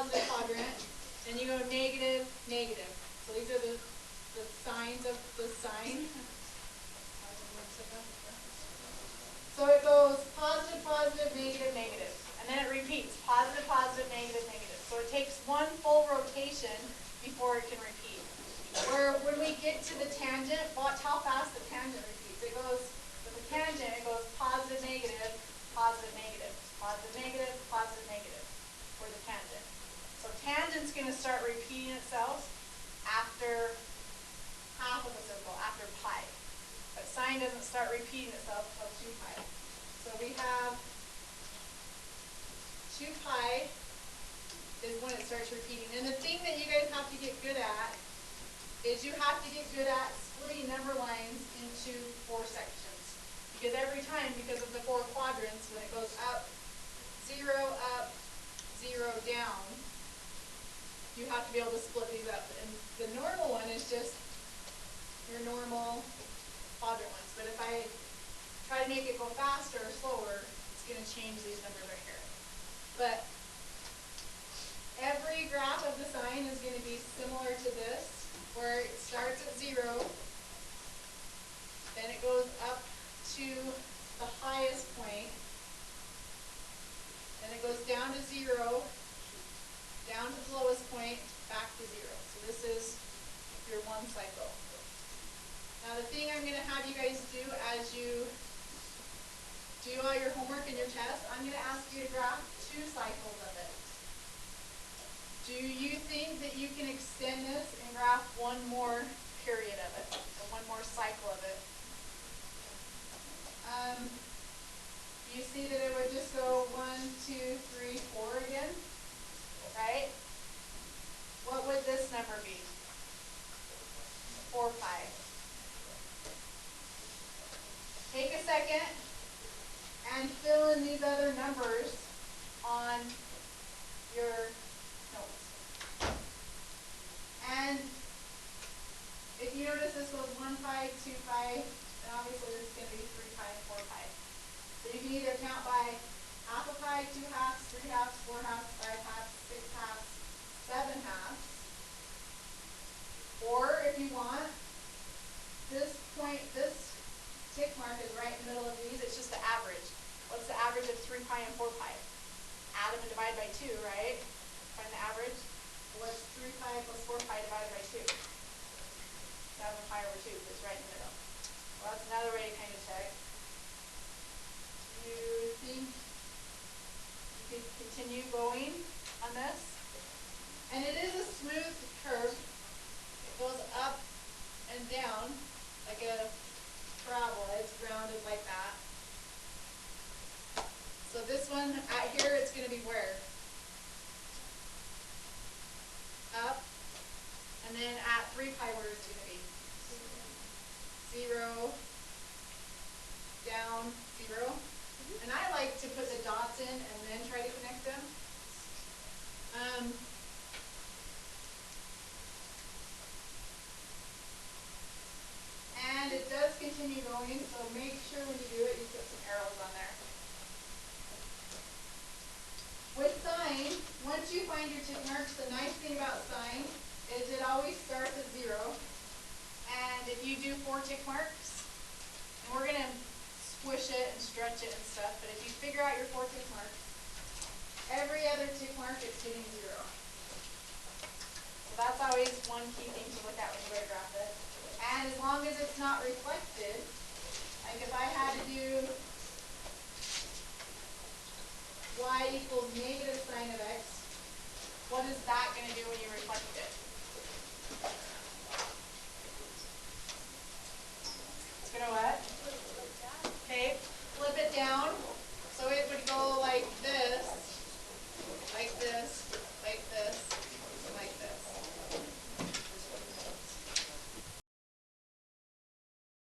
positive quadrant, then you go negative, negative. So these are the signs of the sign. So it goes positive, positive, negative, negative. And then it repeats, positive, positive, negative, negative. So it takes one full rotation before it can repeat. Where when we get to the tangent, watch how fast the tangent repeats. It goes, with the tangent, it goes positive, negative, positive, negative, positive, negative, positive, negative for the tangent. So tangent's going to start repeating itself after half of a circle, after pi. But sine doesn't start repeating itself until 2 pi. So we have 2 pi is when it starts repeating. And the thing that you guys have to get good at is you have to get good at splitting number lines into 4 sections. Because every time, because of the 4 quadrants, when it goes up, 0, down, you have to be able to split these up. And the normal one is just your normal quadrant ones. But if I try to make it go faster or slower, it's going to change these numbers right here. But every graph of the sine is going to be similar to this, where it starts at 0, then it goes up to the highest point, then it goes down to 0, down to the lowest point, back to 0. So this is your one cycle. Now the thing I'm going to have you guys do as you do all your homework and your test, I'm going to ask you to graph 2 cycles of it. Do you think that you can extend this and graph one more period of it, or one more cycle of it? You see that it would just go 1, 2, 3, 4 again, right? What would this number be? 4 pi. Take a second and fill in these other numbers on your notes. And if you notice this goes 1 pi, 2 pi, then obviously this is going to be 3 pi and 4 pi. So you can either count by half a pi, 2 halves, 3 halves, 4 halves, 5 halves, 6 halves, 7 halves. Or if you want, this point, this tick mark is right in the middle of these. It's just the average. What's the average of 3 pi and 4 pi? Add them and divide by 2, right? Find the average. What's 3 pi plus 4 pi divided by 2? 7 pi over 2. It's right in the middle. Well, that's another way to kind of check. Do you think you could continue going on this? And it is a smooth curve. It goes up and down like a parabola. It's rounded like that. So this one at here, it's going to be where? Up. And then at 3 pi, where is it going to be? 0. Down, 0. And I like to put the dots in and then try to connect them. And it does continue going, so make sure when you do it, you put some arrows on there. With sine, once you find your tick marks, the nice thing about sine is it always starts at 0. And if you do 4 tick marks, and we're going to squish it and stretch it and stuff, but if you figure out your 4 tick marks, every other tick mark is hitting 0. So that's always one key thing to look at when you go to graph it. And as long as it's not reflected, like if I had to do y equals negative sine of x, what is that going to do when you reflect it? It's going to what? Okay, flip it down. So it would go like this,